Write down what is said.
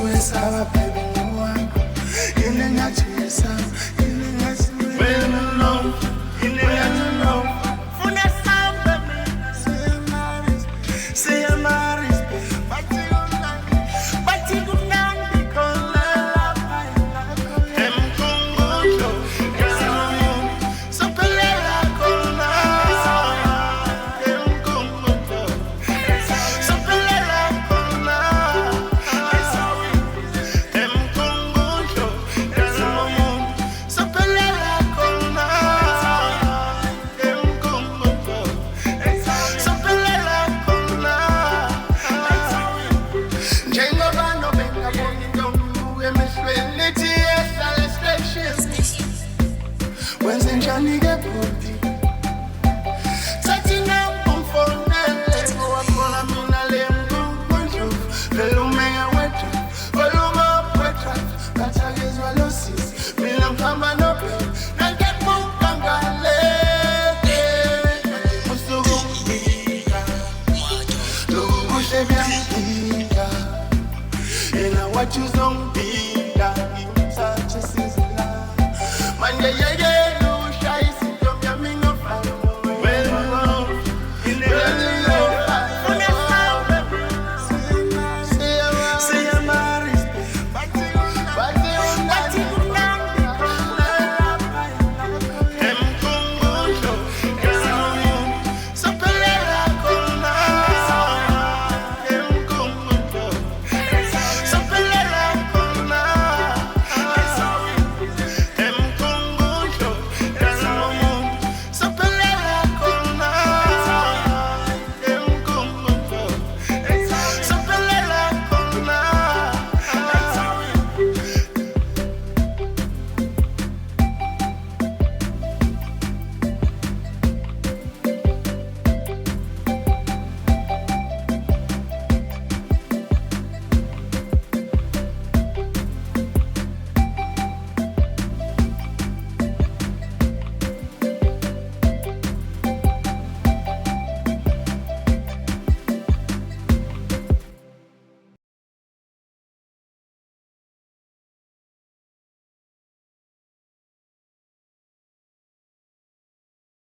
Suesa, baby, no one. In the natural sound, in the natural. When you know, in the natural. Funa sound, baby. Say I'm Maris, but you don't because I love them Congo, so Pelela Kona, them Congo, so Pelela Kona, them Congo, so Pelela Kona, them Congo, so Pelela Kona. Jengo bando benga boni dongu emeseleti esalestrations. Wenze njani gepoti Tatina mpunfonele Wakola minale mpunfonjo Velumea wetu Voluma wetu Katagezwa losis Mina mkamba nope Nage mpangale Musugu mbika Lugu bushe bia mbika Ena wachuzi